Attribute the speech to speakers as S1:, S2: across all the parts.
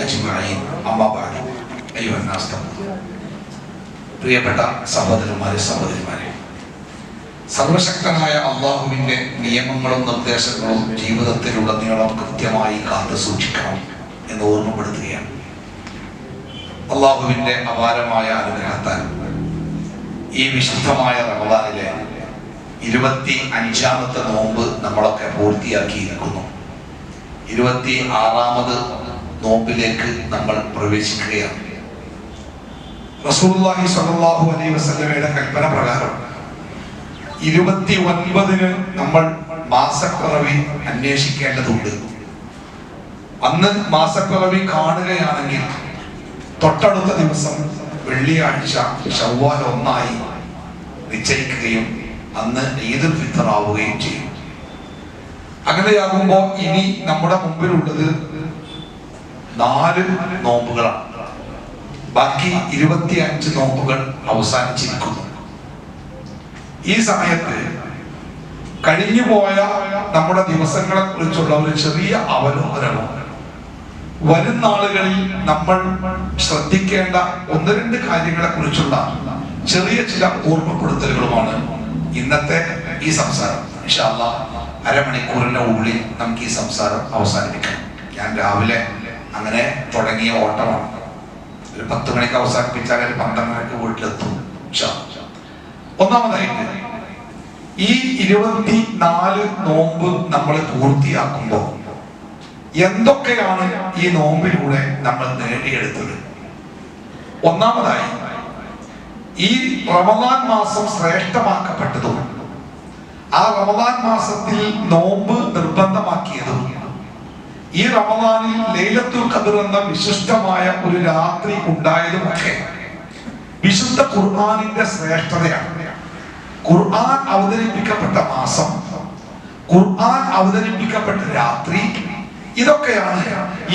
S1: أجمعين أما بعد أيها الناس പ്രിയപ്പെട്ട സഹോദരന്മാരെ സഹോദരിമാരെ, സർവശക്തനായ അള്ളാഹുവിൻ്റെ നിയമങ്ങളും നിർദ്ദേശങ്ങളും ജീവിതത്തിലുടനീളം കൃത്യമായി കാത്തു സൂക്ഷിക്കണം എന്ന് ഓർമ്മപ്പെടുത്തുകയാണ്. അള്ളാഹുവിൻ്റെ അപാരമായ അനുഗ്രഹത്താൽ ഈ വിശുദ്ധമായ റമദാനിലെ 25ാമത്തെ നോമ്പ് നമ്മളൊക്കെ പൂർത്തിയാക്കിയിരിക്കുന്നു. 26ാമത് നോമ്പിലേക്ക് നമ്മൾ പ്രവേശിക്കുകയാണ്. റസൂലുള്ളാഹി സ്വല്ലല്ലാഹു അലൈഹി വസല്ലമയുടെ കൽപ്പന പ്രകാരം 29-ന് നമ്മൾ മാസപ്പിറവി അന്വേഷിക്കേണ്ടതുണ്ട്. അന്ന് മാസപ്പിറവി കാണുകയാണെങ്കിൽ തൊട്ടടുത്ത ദിവസം വെള്ളിയാഴ്ച ശവ്വാൽ 1 നിശ്ചയിക്കുകയും അന്ന് ഈദുൽ ഫിത്ർ ആവുകയും ചെയ്യും. അങ്ങനെയാകുമ്പോൾ ഇനി നമ്മുടെ മുമ്പിലുള്ളത് 4 നോമ്പുകളാണ്. ബാക്കി 25 നോമ്പുകൾ അവസാനിച്ചിരിക്കുന്നു. ഈ സമയത്ത് കഴിഞ്ഞുപോയ നമ്മുടെ ദിവസങ്ങളെ കുറിച്ചുള്ള ഒരു ചെറിയ അവലോകനവും വരും നാളുകളിൽ നമ്മൾ ശ്രദ്ധിക്കേണ്ട 1-2 കാര്യങ്ങളെ കുറിച്ചുള്ള ചെറിയ ചില ഓർമ്മപ്പെടുത്തലുകളുമാണ് ഇന്നത്തെ ഈ സംസാരം. ഇൻഷാ അല്ലാഹ് അരമണിക്കൂറിന്റെ ഉള്ളിൽ നമുക്ക് ഈ സംസാരം അവസാനിപ്പിക്കാം. ഞാൻ രാവിലെ അങ്ങനെ തുടങ്ങിയ ഓട്ടമാണ്. ഒരു 10 മണിക്ക് അവസാനിപ്പിച്ചാൽ 12 മണിക്ക് വീട്ടിലെത്തും. ഒന്നാമതായിട്ട് ഈ 24 നോമ്പ് നമ്മൾ പൂർത്തിയാക്കുമ്പോൾ എന്തൊക്കെയാണ് ഈ നോമ്പിലൂടെ നമ്മൾ നേടിയെടുത്തത്? ഒന്നാമതായി ഈ റമദാൻ മാസം ശ്രേഷ്ഠമാക്കപ്പെട്ടതും ആ റമദാൻ മാസത്തിൽ നോമ്പ് നിർബന്ധമാക്കിയതും ഈ റമദാനിൽ ലൈലത്തുൽ ഖദ്ർ എന്ന വിശിഷ്ടമായ ഒരു രാത്രി ഉണ്ടായതുമൊക്കെ വിശുദ്ധ ഖുർആനിന്റെ ശ്രേഷ്ഠതയാണ്. ഖുർആൻ അവതരിപ്പിക്കപ്പെട്ട മാസം, ഖുർആൻ അവതരിപ്പിക്കപ്പെട്ട രാത്രി, ഇതൊക്കെയാണ്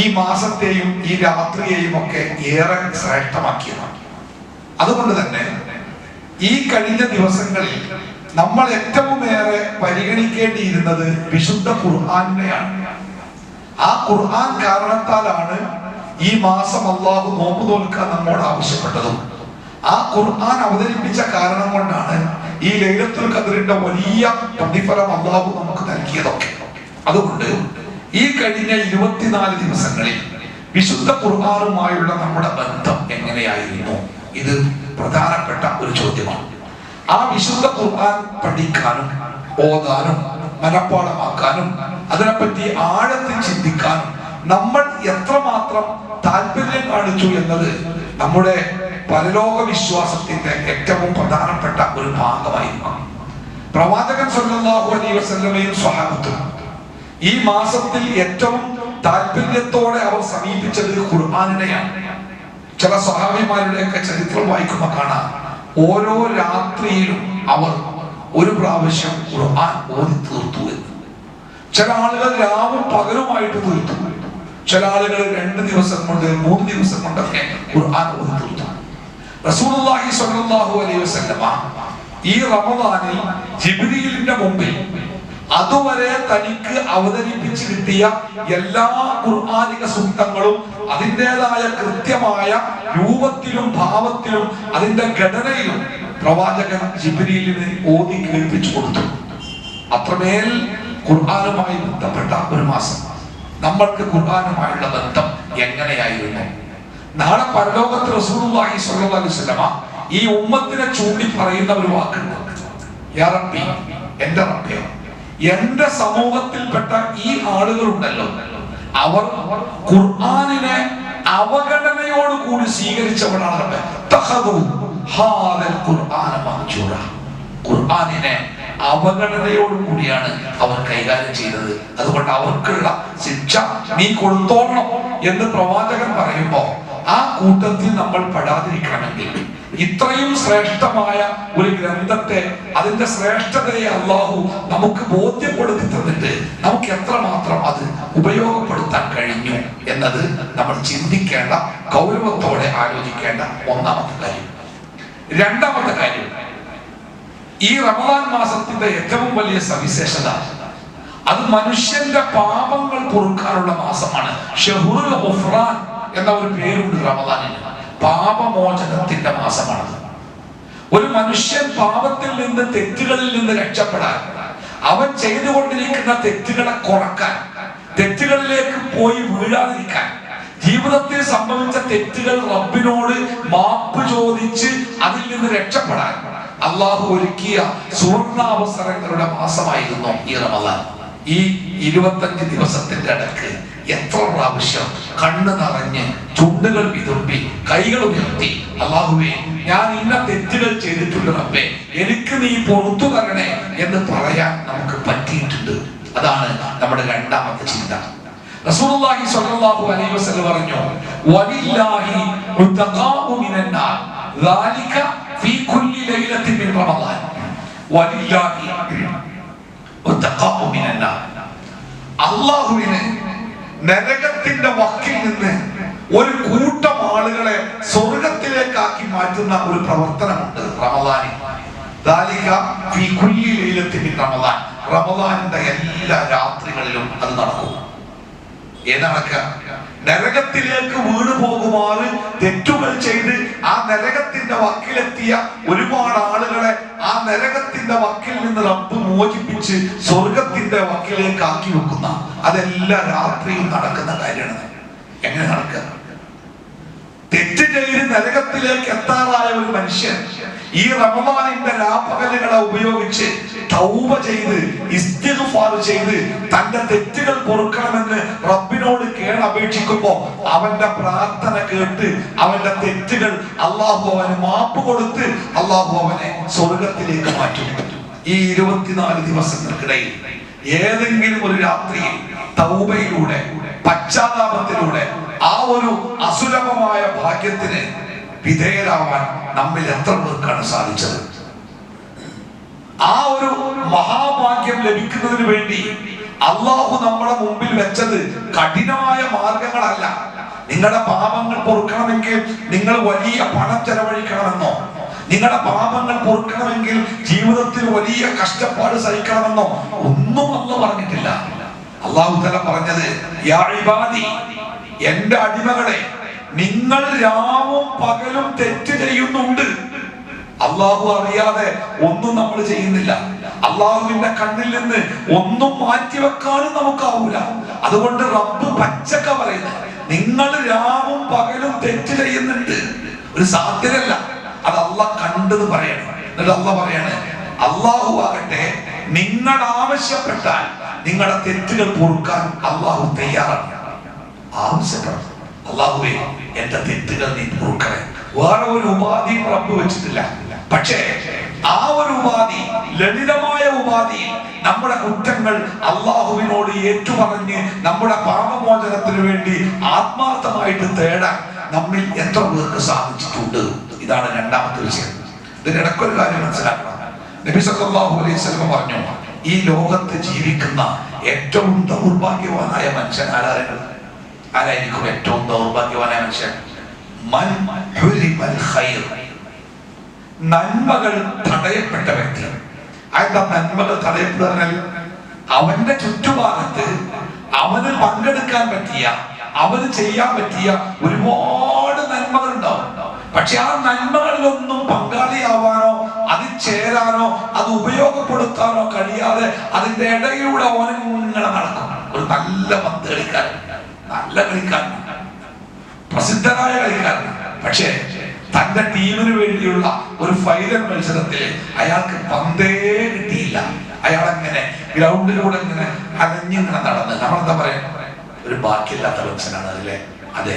S1: ഈ മാസത്തെയും ഈ രാത്രിയെയും ഒക്കെ ഏറെ ശ്രേഷ്ഠമാക്കിയതാണ്. അതുകൊണ്ട് തന്നെ ഈ കഴിഞ്ഞ ദിവസങ്ങളിൽ നമ്മൾ ഏറ്റവും ഏറെ പരിഗണിക്കേണ്ടിയിരുന്നത് വിശുദ്ധ ഖുർആനെയാണ്. ആ ഖുർആൻ കാരണത്താലാണ് ഈ മാസം അല്ലാഹു നോമ്പ് നോൽക്കാൻ നമ്മോട് ആവശ്യപ്പെട്ടതും ആ ഖുർആൻ അവതരിപ്പിച്ച കാരണം കൊണ്ടാണ് ഈ ലൈലത്തുൽ ഖദ്റിന്റെ വലിയ പ്രതിഫലം അല്ലാഹു നമുക്ക് നൽകിയതൊക്കെ. അതുകൊണ്ട് ഈ കഴിഞ്ഞ 24 ദിവസങ്ങളിൽ വിശുദ്ധ ഖുർആനുമായുള്ള നമ്മുടെ ബന്ധം എങ്ങനെയായിരുന്നു? ഇത് പ്രധാനപ്പെട്ട ഒരു ചോദ്യമാണ്. ആ വിശുദ്ധ ഖുർആൻ പഠിക്കാനും ഓതാനും മനപ്പാഠമാക്കാനും അതിനെപ്പറ്റി ആഴത്തിൽ ചിന്തിക്കാനും നമ്മൾ എത്രമാത്രം താല്പര്യം കാണിച്ചു എന്നത് നമ്മുടെ പരലോക വിശ്വാസത്തിന്റെ ഏറ്റവും പ്രധാനപ്പെട്ട ഒരു ഭാഗമായിരിക്കും. പ്രവാചകൻ സല്ലല്ലാഹു അലൈഹി വസല്ലമയും സ്വഹാബത്തും ഈ മാസത്തിൽ ഏറ്റവും താല്പര്യത്തോടെ അവർ സമീപിച്ചത് ഖുർആനിനെയാണ്. ചില സ്വഹാബിമാരുടെയൊക്കെ ചരിത്രം വായിക്കുമ്പോൾ കാണാം, ഓരോ രാത്രിയിലും അവർ ഒരു പ്രാവശ്യം ഖുർആൻ ഓതി തീർത്തു എന്ന്. ചില ആളുകൾ രാവും പകലുമായിട്ട് തീർത്തു, ചില ആളുകൾ 2 ദിവസം കൊണ്ട് 3 ദിവസം കൊണ്ടൊക്കെ ഖുർആൻ ഓതി തീർത്തു. റസൂലുള്ളാഹി സ്വല്ലല്ലാഹു അലൈഹി വസല്ലമ ഈ റമദാനിൽ ജിബ്രീലിന്റെ മുമ്പിൽ അതുവരെ തനിക്ക് അവതരിപ്പിച്ച് കിട്ടിയ എല്ലാ ഖുർആനിക സൂക്തങ്ങളും അതിൻ്റെതായ കൃത്യമായ രൂപത്തിലും ഭാവത്തിലും അതിന്റെ ഘടനയിലും പ്രവാചകൻ ജിബ്രീലിന് ഓതി കേൾപ്പിച്ചു കൊടുത്തു. അത്രമേൽ ഖുർആനുമായി ബന്ധപ്പെട്ട ഒരു മാസം. നമ്മൾക്ക് ഖുർആനുമായുള്ള ബന്ധം എങ്ങനെയായിരുന്നു? നാളെ പരലോകത്ത് റസൂലുള്ളാഹി സ്വല്ലല്ലാഹു അലൈഹി വസല്ലമ ഈ ഉമ്മത്തിനെ ചൂണ്ടി പറയുന്ന ഒരു വാക്കുണ്ട്, യാ റബ്ബി, എന്റെ റബ്ബേ, എന്റെ സമൂഹത്തിൽപ്പെട്ട ഈ ആളുകളുണ്ടല്ലോ, അവർ ഖുർആനിനെ അവഗണനയോട് കൂടി സ്വീകരിച്ചവരാണ്. ഖുർആനിനെ അവഗണനയോട് കൂടിയാണ് അവർ കൈകാര്യം ചെയ്തത്. അതുകൊണ്ട് അവർക്കുള്ള ശിക്ഷ നീ കൊടുത്തോളണം എന്ന് പ്രവാചകൻ പറയുമ്പോ ആ കൂട്ടത്തിൽ നമ്മൾ പെടാതിരിക്കണമെങ്കിൽ ഇത്രയും ശ്രേഷ്ഠമായ ഒരു ഗ്രന്ഥത്തെ, അതിന്റെ ശ്രേഷ്ഠതയെ അല്ലാഹു നമുക്ക് ബോധ്യപ്പെടുത്തി തന്നിട്ട് നമുക്ക് എത്രമാത്രം അത് ഉപയോഗപ്പെടുത്താൻ കഴിഞ്ഞു എന്നത് നമ്മൾ ചിന്തിക്കേണ്ട, ഗൗരവത്തോടെ ആലോചിക്കേണ്ട ഒന്നാമത്തെ കാര്യം. രണ്ടാമത്തെ കാര്യം, ഈ റമദാൻ മാസത്തിന്റെ ഏറ്റവും വലിയ സവിശേഷത അത് മനുഷ്യന്റെ പാപങ്ങൾ പൊറുക്കാനുള്ള മാസമാണ്. ഷഹ്റുൽ ഗുഫ്റാൻ എന്ന ഒരു പേരുണ്ട് റമദാനിന്. പാപമോചനത്തിന്റെ മാസമാണത്. ഒരു മനുഷ്യൻ പാപത്തിൽ നിന്ന്, തെറ്റുകളിൽ നിന്ന് രക്ഷപ്പെടാൻ, അവൻ ചെയ്തുകൊണ്ടിരിക്കുന്ന തെറ്റുകളെ കുറക്കാൻ, തെറ്റുകളിലേക്ക് പോയി വീഴാതിരിക്കാൻ, ജീവിതത്തിൽ സംഭവിച്ച തെറ്റുകൾ റബ്ബിനോട് മാപ്പ് ചോദിച്ച് അതിൽ നിന്ന് രക്ഷപ്പെടാൻ അള്ളാഹു ഒരുക്കിയ സുവർണാവസരങ്ങളുടെ മാസമായിരുന്നു ഈ റമദാൻ. ഈ 25 ദിവസത്തിന്റെ ഇടയ്ക്ക് എത്ര പ്രാവശ്യം കണ്ണ് നിറഞ്ഞ്, ചുണ്ടുകൾ വിതുമ്പി, കൈകൾ ഉയർത്തി, അല്ലാഹുവേ ഞാൻ ഇന്ന തെറ്റുകൾ ചെയ്തിട്ടുണ്ട് റബ്ബേ, എനിക്ക് നീ പുറത്തു തരണേ എന്ന് പറയാൻ നമുക്ക് പറ്റിയിട്ടുണ്ട്. അതാണ് നമ്മുടെ രണ്ടാമത്തെ ചിന്ത. റസൂലുള്ളാഹി സ്വല്ലല്ലാഹു അലൈഹി വസല്ലം പറഞ്ഞു, വലില്ലാഹി ഉതഖാഉ മിനന്നാർ ദാലിക ഫീ കുല്ലി ലൈലത്തിൻ മിൻ റമദാൻ. വലില്ലാഹി ഉതഖാഉ മിനന്നാർ. അല്ലാഹുവിനെ നരകത്തിന്റെ വക്കിൽ നിന്ന് ഒരു കൂട്ടം ആളുകളെ സ്വർഗത്തിലേക്കാക്കി മാറ്റുന്ന ഒരു പ്രവർത്തനമുണ്ട് റമദാനിൽ. ദാലിക ഫീ കുല്ലി ലൈലത്തിൻ മിൻ റമദാൻ. റമദാനിന്റെ എല്ലാ രാത്രികളിലും അത് നടക്കും. ഏതണക്ക നരകത്തിലേക്ക് വീണു പോകുമാറ് തെറ്റുകൾ ചെയ്ത് ആ നരകത്തിന്റെ വക്കിലെത്തിയ ഒരുപാട് ആളുകളെ ആ നരകത്തിന്റെ വക്കിൽ നിന്ന് റബ്ബ് മോചിപ്പിച്ച് സ്വർഗത്തിന്റെ വക്കിലേക്ക് ആക്കി വെക്കുന്ന, അതെല്ലാ രാത്രിയും നടക്കുന്ന കാര്യമാണ്. എങ്ങനെ നടക്കുക? തെറ്റ് ചെയ്ത് നരകത്തിലേക്ക് എത്താറായ ഒരു മനുഷ്യൻ ഈ റമദാനിന്റെ രാപ്പകലുകളെ ഉപയോഗിച്ച് തൗബ ചെയ്ത്, ഇസ്തിഗ്ഫാർ ചെയ്ത്, തന്റെ തെറ്റുകൾ പൊറുക്കണമെന്ന് റബ്ബിനോട് കേണപേക്ഷിക്കുമ്പോ അവന്റെ പ്രാർത്ഥന കേട്ട് അവന്റെ തെറ്റുകൾ അള്ളാഹു അവന് മാപ്പ് കൊടുത്ത് അള്ളാഹു അവനെ സ്വർഗത്തിലേക്ക് മാറ്റും. ഈ 24 ദിവസങ്ങൾക്കിടയിൽ ഏതെങ്കിലും ഒരു രാത്രിയിൽ തൗബയിലൂടെ, പശ്ചാത്താപത്തിലൂടെ ആ ഒരു അസുലഭമായ ഭാഗ്യത്തിന് വിധേയരാവാൻ നമ്മിൽ എത്ര പേർക്കാണ് സാധിച്ചത്? ആ ഒരു മഹാഭാഗ്യം ലഭിക്കുന്നതിന് വേണ്ടി അള്ളാഹു നമ്മുടെ മുമ്പിൽ വെച്ചത് കഠിനമായ മാർഗങ്ങളല്ല. നിങ്ങളുടെ പാപങ്ങൾ പൊറുക്കണമെങ്കിൽ നിങ്ങൾ വലിയ പണം ചെലവഴിക്കണമെന്നോ, നിങ്ങളുടെ പാപങ്ങൾ പൊറുക്കണമെങ്കിൽ ജീവിതത്തിൽ വലിയ കഷ്ടപ്പാട് സഹിക്കണമെന്നോ ഒന്നും അല്ലാഹു പറഞ്ഞിട്ടില്ല. അല്ലാഹു തആല പറഞ്ഞത്, യാ ഇബാദി, എന്റെ അടിമകളെ, നിങ്ങൾ രാവും പകലും തെറ്റ് ചെയ്യുന്നുണ്ട്. അള്ളാഹു അറിയാതെ ഒന്നും നമ്മൾ ചെയ്യുന്നില്ല. അള്ളാഹുവിന്റെ കണ്ണിൽ നിന്ന് ഒന്നും മാറ്റിവെക്കാനും നമുക്കാവൂല. അതുകൊണ്ട് റബ്ബ് പച്ചക്ക പറയുന്നത്, നിങ്ങൾ രാവും പകലും തെറ്റ് ചെയ്യുന്നുണ്ട്. ഒരു സാധ്യതയല്ല, അത് അള്ളാഹ് കണ്ടെന്ന് പറയണം. എന്നിട്ട് അള്ളാഹ് പറയാണ്, അള്ളാഹു ആകട്ടെ നിങ്ങൾ ആവശ്യപ്പെട്ടാൽ നിങ്ങളുടെ തെറ്റുകൾ പൊറുക്കാൻ അള്ളാഹു തയ്യാറാണ്. ആവശ്യപ്പെടണം, അള്ളാഹുവേ എന്റെ തെറ്റുകൾ നീ പൊറുക്കണേ. വേറെ ഒരു ഉപാധി റബ്ബ് വെച്ചിട്ടില്ല. പക്ഷേ ആ ഒരു ഉപാധി, ലളിതമായ ഉപാധി, നമ്മുടെ കുറ്റങ്ങൾ അള്ളാഹുവിനോട് ഏറ്റുപറഞ്ഞ് നമ്മുടെ പാപമോചനത്തിന് വേണ്ടി ആത്മാർത്ഥമായിട്ട് തേടാൻ നമ്മിൽ എത്ര പേർക്ക് സാധിച്ചിട്ടുണ്ട്? ഇതാണ് രണ്ടാമത്തെ വിഷയം. ഇതിനിടയ്ക്കൊരു കാര്യം മനസ്സിലാക്കണം. നബി സല്ലല്ലാഹു അലൈഹി വസല്ലം പറഞ്ഞു, ഈ ലോകത്ത് ജീവിക്കുന്ന ഏറ്റവും ദൗർഭാഗ്യവാനായ മനുഷ്യൻ ആരായിരിക്കും? ഏറ്റവും ദൗർഭാഗ്യവാനായ മനുഷ്യൻ മൻ ഹുരിമൽ ഖൈർ, നന്മകൾ തടയപ്പെട്ട വ്യക്തി. അതെന്താ നന്മകൾ തടയപ്പെടുക? അവന്റെ ചുറ്റുഭാഗത്ത് അവന് പങ്കെടുക്കാൻ പറ്റിയ, അവന് ചെയ്യാൻ പറ്റിയ ഒരുപാട് നന്മകൾ ഉണ്ടാവും. പക്ഷെ ആ നന്മകളിലൊന്നും പങ്കാളിയാവാനോ അതിൽ ചേരാനോ അത് ഉപയോഗപ്പെടുത്താനോ കഴിയാതെ അതിന്റെ ഇടയിലൂടെ ഓനിങ്ങനെ നടക്കും. ഒരു നല്ല പന്ത് കളിക്കാരൻ, നല്ല കളിക്കാരൻ, പ്രസിദ്ധനായ കളിക്കാരൻ. പക്ഷേ തന്റെ ടീമിന് വേണ്ടിയുള്ള ഒരു ഫൈനൽ മത്സരത്തിൽ അയാൾക്ക് പന്തേ കിട്ടിയില്ല. അയാൾ അങ്ങനെ ഗ്രൗണ്ടിലൂടെ ഇങ്ങനെ അലഞ്ഞിങ്ങനെ നടന്ന്, നമ്മളെന്താ പറയാ, ഒരു ബാക്കിയില്ലാത്ത മനുഷ്യനാണ്. അതിലെ അതെ,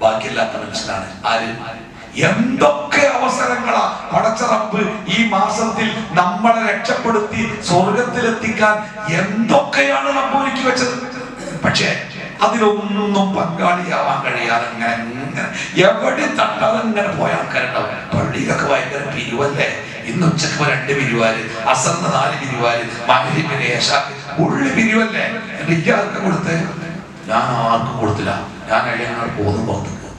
S1: ബാക്കിയില്ലാത്ത മനുഷ്യനാണ്. ആര്? എന്തൊക്കെ അവസരങ്ങളാ പടച്ച റബ്ബ് ഈ മാസത്തിൽ നമ്മളെ രക്ഷപ്പെടുത്തി സ്വർഗത്തിലെത്തിക്കാൻ എന്തൊക്കെയാണ് റബ്ബ് ഒരുക്കി വെച്ചത്. പക്ഷേ അതിലൊന്നും പങ്കാളിയാവാൻ കഴിയാതെ ഇങ്ങനെ എവിടെ തട്ടാതെ ഇങ്ങനെ പോയ ആൾക്കാരുണ്ടാവും. പള്ളിയിലൊക്കെ ഭയങ്കര പിരിവല്ലേ, ഇന്ന് ഉച്ചക്ക് 2 പിരിവാര്, അസറിന് 4 പിരിവാര്, മഗ്‌രിബിന് ഇശാക്ക് ഉള്ളി പിരിവല്ലേ. എനിക്ക് ആർക്കും കൊടുത്ത്? ഞാൻ ആർക്കും കൊടുത്തില്ല. ഞാൻ കഴിയാൻ പോകുന്നു പുറത്തേക്ക്.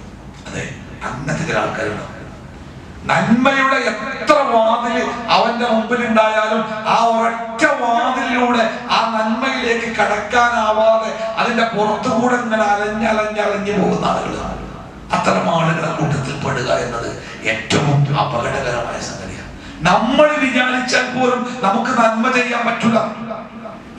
S1: അതെ, അങ്ങനത്തെ ചില ആൾക്കാരുണ്ടാവും. നന്മയുടെ എത്ര വാതില് അവന്റെ മുമ്പിൽ ഉണ്ടായാലും ആ ഒരൊറ്റ വാതിലിലൂടെ ആ നന്മയിലേക്ക് കടക്കാനാവാതെ അതിന്റെ പുറത്തുകൂടെ ഇങ്ങനെ അലഞ്ഞ് പോകുന്ന ആളുകൾ. അത്തരം ആളുകളെ കൂട്ടത്തിൽ പെടുക എന്നത് ഏറ്റവും അപകടകരമായ സംഗതിയാണ്. നമ്മൾ വിചാരിച്ചാൽ പോലും നമുക്ക് നന്മ ചെയ്യാൻ പറ്റില്ല.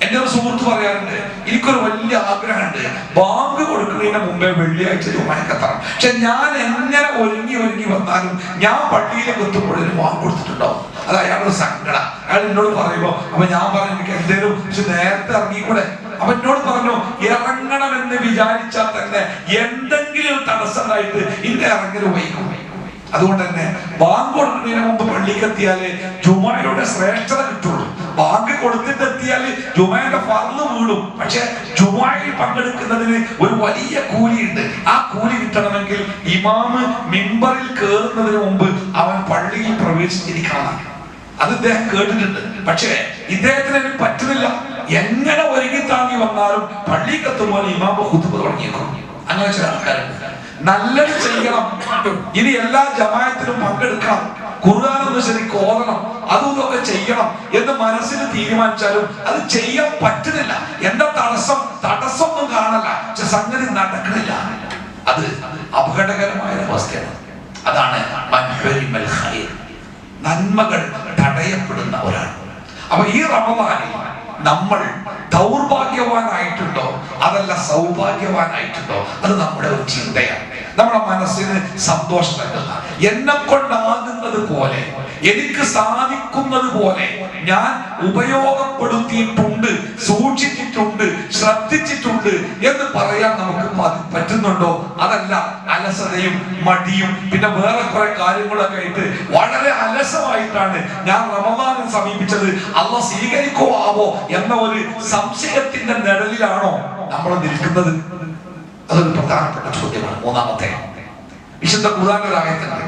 S1: എന്റെ ഒരു സുഹൃത്ത് പറയാറുണ്ട്, എനിക്കൊരു വലിയ ആഗ്രഹമുണ്ട്, ബാങ്ക് കൊടുക്കുന്നതിന് മുമ്പേ വെള്ളിയാഴ്ച ജുമാക്കെത്തണം. പക്ഷെ ഞാൻ എങ്ങനെ ഒരുങ്ങി വന്നാലും ഞാൻ പള്ളിയിലേക്ക് എത്തുമ്പോഴേക്കും ബാങ്ക് കൊടുത്തിട്ടുണ്ടാവും. അത് അയാളുടെ സങ്കടം. അയാൾ എന്നോട് പറയുമ്പോ അപ്പൊ ഞാൻ പറഞ്ഞു എനിക്ക് എന്തേലും നേരത്തെ ഇറങ്ങിക്കൂടെ. അപ്പൊ എന്നോട് പറഞ്ഞു ഇറങ്ങണമെന്ന് വിചാരിച്ചാൽ തന്നെ എന്തെങ്കിലും തടസ്സമായിട്ട് ഇന്ന് ഇറങ്ങൽ വൈകും. അതുകൊണ്ട് തന്നെ ബാങ്ക് കൊടുക്കുന്നതിന് മുമ്പ് പള്ളിക്ക് എത്തിയാലേ ജുമായുടെ ശ്രേഷ്ഠത കിട്ടുള്ളൂ. ബാങ്ക് കൊടുത്തിട്ട് എത്തിയാല് ജുമായുടെ ഫർള് വീടും. പക്ഷെ ജുമായിൽ പങ്കെടുക്കുന്നതിന് ഒരു വലിയ കൂലിയുണ്ട്. ആ കൂലി കിട്ടണമെങ്കിൽ ഇമാമ് മിമ്പറിൽ കയറുന്നതിന് മുമ്പ് അവൻ പള്ളിയിൽ പ്രവേശിച്ചിരിക്കണം. അത് ഇദ്ദേഹം കേട്ടിട്ടുണ്ട്. പക്ഷേ ഇദ്ദേഹത്തിന് പറ്റുന്നില്ല. എങ്ങനെ ഒരുങ്ങി താങ്ങി വന്നാലും പള്ളിക്ക് എത്തുമ്പോൾ ഇമാമ് ഖുതുബ തുടങ്ങിയേക്കും. അങ്ങനെ ചില ആൾക്കാരുണ്ട്. നല്ലത് ചെയ്യണം, ഇനി എല്ലാ ജമാഅത്തിലും പങ്കെടുക്കണം, ഖുർആൻ ഒന്ന് ശരിക്ക് ഓതണം, അതും ഇതൊക്കെ ചെയ്യണം എന്ന് മനസ്സിൽ തീരുമാനിച്ചാലും അത് ചെയ്യാൻ പറ്റുന്നില്ല. എന്താ തടസ്സമൊന്നും കാണല്ല, പക്ഷെ സംഗതി നടക്കണില്ല. അത് അപകടകരമായ അവസ്ഥയാണ്. അതാണ് നന്മകൾ തടയപ്പെടുന്ന ഒരാൾ. അപ്പൊ ഈ റമദാനിൽ നമ്മൾ ദൗർഭാഗ്യവാനായിട്ടുണ്ടോ അതല്ല സൗഭാഗ്യവാനായിട്ടുണ്ടോ, അത് നമ്മുടെ ഒരു ചിന്തയാണ്. നമ്മുടെ മനസ്സിന് സന്തോഷം നൽകുന്ന, എന്നെ കൊണ്ടാകുന്നത് പോലെ, എനിക്ക് സാധിക്കുന്നത് പോലെ ഞാൻ ഉപയോഗപ്പെടുത്തിയിട്ടുണ്ട്, സൂക്ഷിച്ചിട്ടുണ്ട്, ശ്രദ്ധിച്ചിട്ടുണ്ട് എന്ന് പറയാൻ നമുക്ക് പറ്റുന്നുണ്ടോ? അതല്ല അലസതയും മടിയും പിന്നെ വേറെ കുറെ കാര്യങ്ങളൊക്കെ ആയിട്ട് വളരെ അലസമായിട്ടാണ് ഞാൻ റമദാനെ സമീപിച്ചത്, അള്ളാഹ് സ്വീകരിക്കുവോ എന്ന ഒരു സംശയത്തിന്റെ നിഴലിലാണോ നമ്മൾ നിൽക്കുന്നത്? അതൊരു പ്രധാനപ്പെട്ട ചോദ്യമാണ്. മൂന്നാമത്തെ, വിശുദ്ധ ഖുർആനിൽ ആയത്തുണ്ട്,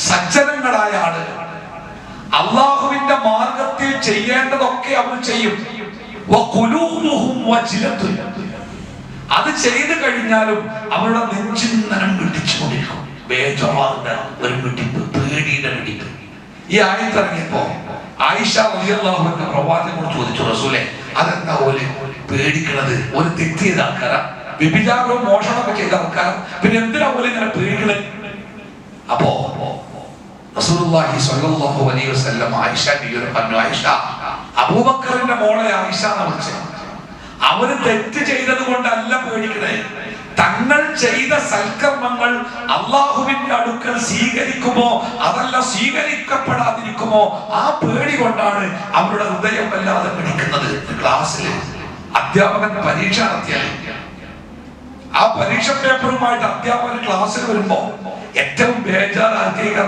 S1: സജ്ജനങ്ങളായ ആളുകൾ അള്ളാഹുവിന്റെ മാർഗത്തിൽ ചെയ്യേണ്ടതൊക്കെ അവർ ചെയ്യും. അത് ചെയ്തു കഴിഞ്ഞാലും അവരുടെ നെഞ്ചിന്നനം പിടിച്ചുകൊണ്ടിരിക്കും. ബേജാറിന്റെ ഒരു മിടിപ്പ്, പേടിയുടെ മിടിപ്പ്. ഈ ആയത്തിറങ്ങിയപ്പോ ആയിഷ റളിയല്ലാഹു അൻഹ പ്രവാചകനോട് ചോദിച്ചു, റസൂലേ അതെന്താ ഓല് പേടിക്കണത്? ഒരു തെറ്റിയത് ആൾക്കാരാ, വ്യഭിചാരവും മോഷണമൊക്കെ ചെയ്ത ആൾക്കാരാ, പിന്നെ എന്തിനാ ഓല് ഇങ്ങനെ പേടിക്കണേ? അപ്പോ റസൂലുള്ളാഹി സ്വല്ലല്ലാഹു അലൈഹി വസല്ലം ആയിഷ ബിവിയോട് പറഞ്ഞു, ആയിഷ, അബൂബക്കറിന്റെ മോളെ ആയിഷ എന്ന് വിളിച്ചത്. അവര് തെറ്റ് ചെയ്തത് കൊണ്ടല്ല പേടിക്കണേ, തങ്ങൾ ചെയ്ത സൽക്കർമ്മങ്ങൾ അള്ളാഹുവിന്റെ അടുക്കൽ സ്വീകരിക്കുമോ അതല്ല സ്വീകരിക്കപ്പെടാതിരിക്കുമോ ആ പേടി കൊണ്ടാണ് അവരുടെ ഹൃദയം വല്ലാതെ പിടിക്കുന്നത്. ക്ലാസ്സിൽ അധ്യാപകൻ പരീക്ഷ നടത്തിയാൽ ആ പരീക്ഷ പേപ്പറുമായിട്ട് അധ്യാപകൻ ക്ലാസ്സിൽ വരുമ്പോ ഏറ്റവും ബേജാറാക്കിയ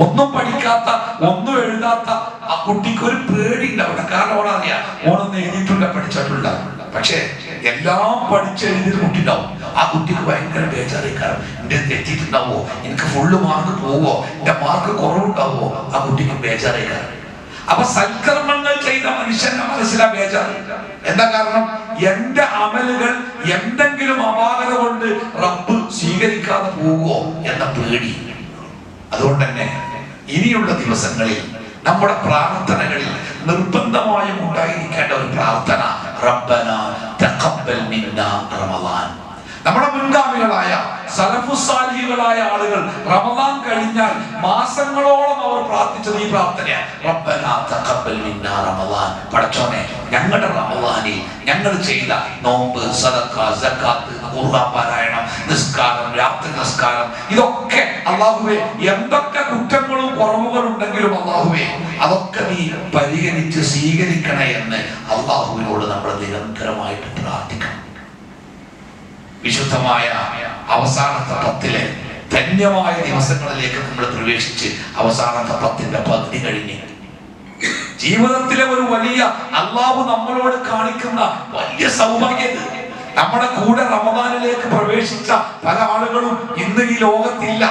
S1: ഒന്നും പഠിക്കാത്ത, ഒന്നും എഴുതാത്ത ആ കുട്ടിക്ക് ഒരു പേടി ഉണ്ടാവില്ല. കാരണം ഓണറിയാം, ഓണൊന്നും എഴുതിയിട്ടില്ല, പഠിച്ചിട്ടില്ല. പക്ഷെ എല്ലാം പഠിച്ചെഴുതിയൊരു കുട്ടി ഉണ്ടാവും. ആ കുട്ടിക്ക് ഭയങ്കര ബേജാറിക്കാരം, എന്റെ തെറ്റിട്ടുണ്ടാവോ, എനിക്ക് ഫുള്ള് മാർക്ക് പോവോ, എന്റെ മാർക്ക് കുറവുണ്ടാവോ, ആ കുട്ടിക്ക് ബേജാറിക്കാരം. അപ്പൊ സൽക്കർമ്മങ്ങൾ ചെയ്ത മനുഷ്യന്റെ മനസ്സിലാ ബേജാറില്ല. എന്താ കാരണം? എന്റെ അമലുകൾ എന്തെങ്കിലും അപാകത കൊണ്ട് റബ്ബ് സ്വീകരിക്കാതെ പോവോ എന്ന പേടി. അതുകൊണ്ട് തന്നെ ഇനിയുള്ള ദിവസങ്ങളിൽ നമ്മുടെ പ്രാർത്ഥനകളിൽ നിർബന്ധമായും ഉണ്ടായിരിക്കേണ്ട ഒരു പ്രാർത്ഥന, റബ്ബന തഖബ്ബൽ മിന്നാ റമളാൻ. നമ്മുടെ മുൻഗാമികളായ സലഫുസ്സാലിഹികളായ ആളുകൾ റമളാൻ കഴിഞ്ഞാൽ മാസങ്ങളോളം അവർ പ്രാർത്ഥിച്ചത് ഈ പ്രാർത്ഥനയാണ്, റബ്ബന തഖബ്ബൽ മിന്നാ റമളാൻ. പടച്ചോനെ, ഞങ്ങളുടെ റമളാനിൽ ഞങ്ങൾ ചെയ്ത നോമ്പ്, സദഖ, സകാത്ത്, ഖുർആൻ പാരായണം, നിസ്കാരം, രാത്രി നിസ്കാരം, ഇതൊക്കെ അല്ലാഹുവേ എന്തൊക്കെ കുറ്റങ്ങളും കുറവുകളും ഉണ്ടെങ്കിലും അല്ലാഹുവേ അതൊക്കെ നീ പരിഗണിച്ച് സ്വീകരിക്കണേ എന്ന് അല്ലാഹുവിനോട് നമ്മൾ നിരന്തരമായിട്ട് പ്രാർത്ഥിക്കണം. വിശുദ്ധമായ അവസാനത്തെ 10 ധന്യമായ ദിവസങ്ങളിലേക്ക് നമ്മൾ പ്രവേശിച്ച് അവസാനത്തെ 10 പകുതി കഴിഞ്ഞ് ജീവിതത്തിലെ ഒരു വലിയ അള്ളാഹു നമ്മളോട് കാണിക്കുന്ന വലിയ സൗഭാഗ്യം. നമ്മുടെ കൂടെ റമദാനിലേക്ക് പ്രവേശിച്ച പല ആളുകളും ഇന്ന് ഈ ലോകത്തില്ല.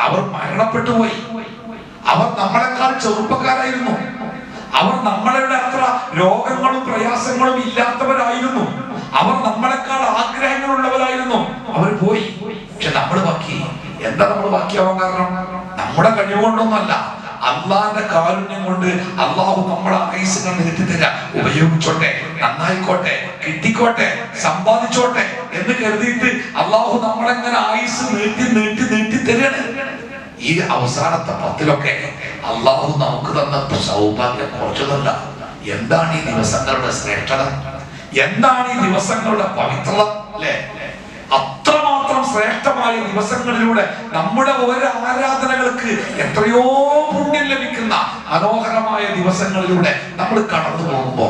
S1: അവർ മരണപ്പെട്ടു പോയി. അവർ നമ്മളെക്കാൾ ചെറുപ്പക്കാരായിരുന്നു. അവർ നമ്മളുടെ അത്ര രോഗങ്ങളും പ്രയാസങ്ങളും ഇല്ലാത്തവരായിരുന്നു. അവർ നമ്മളെക്കാൾ ആഗ്രഹങ്ങളുള്ളവരായിരുന്നു. അവർ പോയി. പക്ഷെ നമ്മൾ ബാക്കി. എന്താ നമ്മൾ ബാക്കിയാവാൻ കാരണം? നമ്മുടെ കഴിവുകൊണ്ടൊന്നല്ല, അള്ളാന്റെ കാരുണ്യം കൊണ്ട് അള്ളാഹു നമ്മളെ ആയുസ്സുകൾ നീട്ടിത്തരാം. ഉപയോഗിച്ചോട്ടെ, നന്നായിക്കോട്ടെ, കിട്ടിക്കോട്ടെ, സമ്പാദിച്ചോട്ടെ എന്ന് കരുതിയിട്ട് അള്ളാഹു നമ്മളെങ്ങനെ ആയുസ് നീട്ടി നീട്ടി നീട്ടി തരികയാണ്. ഈ അവസാനത്തെ 10 അള്ളാഹു നമുക്ക് തന്ന സൗഭാഗ്യം കുറച്ചതല്ല. എന്താണ് ഈ ദിവസങ്ങളുടെ ശ്രേഷ്ഠത, എന്താണ് ഈ ദിവസങ്ങളുടെ പവിത്രത അല്ലെ? അത്രമാത്രം ശ്രേഷ്ഠമായ ദിവസങ്ങളിലൂടെ നമ്മുടെ ഓരോ ആരാധനകൾക്ക് എത്രയോ പുണ്യം ലഭിക്കുന്ന മനോഹരമായ ദിവസങ്ങളിലൂടെ നമ്മൾ കടന്നു പോകുമ്പോ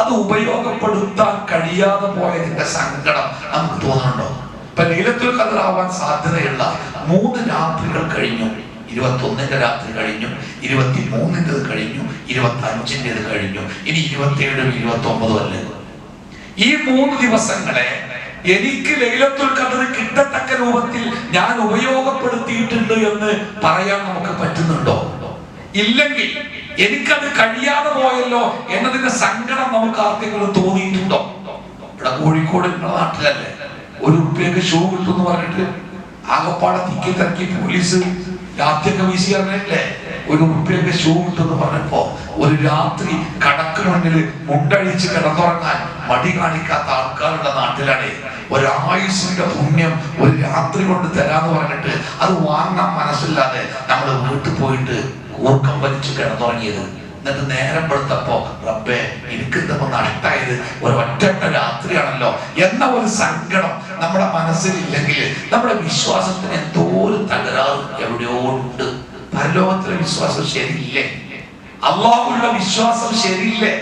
S1: അത് ഉപയോഗപ്പെടുത്താൻ കഴിയാതെ പോയതിന്റെ സങ്കടം നമുക്ക് തോന്നുന്നുണ്ടോ? ഇപ്പൊ ലൈലത്തുൽ ഖദ്ർ ആവാൻ സാധ്യതയുള്ള 3 രാത്രികൾ കഴിഞ്ഞു. 21-ന്റെ രാത്രി കഴിഞ്ഞു, 23-ന്റേത് കഴിഞ്ഞു, 25-ന്റേത് കഴിഞ്ഞു, ഇനി 27-ഉം 29-ഉം അല്ലേ. ഈ 3 ദിവസങ്ങളെ എനിക്ക് ലൈലത്തുൽ ഖദ്ർ കിട്ടത്തക്ക രൂപത്തിൽ ഞാൻ ഉപയോഗപ്പെടുത്തിയിട്ടുണ്ട് എന്ന് പറയാൻ നമുക്ക് പറ്റുന്നുണ്ടോ? ഇല്ലെങ്കിൽ എനിക്കത് കഴിയാതെ പോയല്ലോ എന്നതിന്റെ സങ്കടം നമുക്ക് ആർക്കെങ്കിലും തോന്നിയിട്ടുണ്ടോ? ഇവിടെ കോഴിക്കോട് നാട്ടിലല്ലേ ₹1 ഷൂ കിട്ടും എന്ന് പറഞ്ഞിട്ട് ആകപ്പാടെ തിക്കി തിരക്കി പോലീസ് രാത്രിയൊക്കെ വീശി അറിഞ്ഞില്ലേ? ₹1 ഷൂ കിട്ടുമെന്ന് പറഞ്ഞപ്പോ ഒരു രാത്രി കടക്ക് മുന്നിൽ മുണ്ടഴിച്ച് കിടന്നുറങ്ങാൻ മടി കാണിക്കാത്ത ആൾക്കാരുടെ നാട്ടിലാണ് ഒരായുസിന്റെ പുണ്യം ഒരു രാത്രി കൊണ്ട് തരാന്ന് പറഞ്ഞിട്ട് അത് വാങ്ങാൻ മനസ്സില്ലാതെ നമ്മൾ വീട്ടിൽ പോയിട്ട് കൂർക്കം വലിച്ചു കിടന്നുറങ്ങിയത്. എന്നിട്ട് നേരം പെടുത്തപ്പോ റബ്ബേ എനിക്കെന്തപ്പോ നഷ്ടായത്, ഒരൊറ്റ രാത്രിയാണല്ലോ എന്ന ഒരു സങ്കടം നമ്മുടെ മനസ്സിലില്ലെങ്കിൽ നമ്മുടെ വിശ്വാസത്തിന് എന്തോ ഒരു തകരാറ് എവിടെയോ ഉണ്ട്. പരലോകത്തിലെ വിശ്വാസം ശരിയില്ലേ? അള്ളാഹുവിന്റെ വിശ്വാസം ശരിയില്ലേ?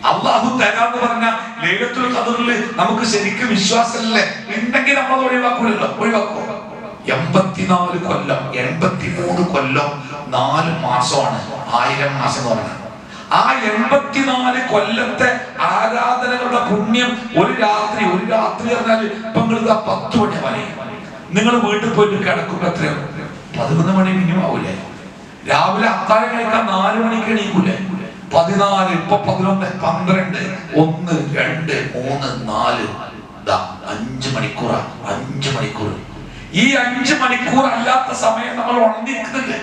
S1: അള്ളാഹു തരാന്ന് പറഞ്ഞ ലൈലത്തുൽ ഖദ്റിൽ നമുക്ക് ശരിക്കും വിശ്വാസമില്ലേ? ഉണ്ടെങ്കിൽ നമ്മൾ ഒഴിവാക്കൂലല്ലോ. ഒഴിവാക്കൂ. 84 കൊല്ലം 83 കൊല്ലം 4 മാസമാണ് 1000 മാസം എന്ന് പറഞ്ഞത്. ആ 84 കൊല്ലത്തെ ആരാധനകളുടെ പുണ്യം ഒരു രാത്രി പറഞ്ഞാൽ ഇപ്പൊ നിങ്ങൾ 10 മണി വരെ നിങ്ങൾ വീട്ടിൽ പോയിട്ട് കിടക്കുമ്പോ എത്രയാണ്? 11 മണി മിനിമം ആവൂലേ? രാവിലെ അത്താഴം കഴിക്കാൻ 4 മണിക്ക് എണീക്കൂലേ? 14, ഇപ്പൊ 11, 12, 1, 2, 3, 4, 5 മണിക്കൂറാ. 5 മണിക്കൂർ. ഈ 5 മണിക്കൂർ അല്ലാത്ത സമയം നമ്മൾ ഉണർന്നിരിക്കുന്നുണ്ട്.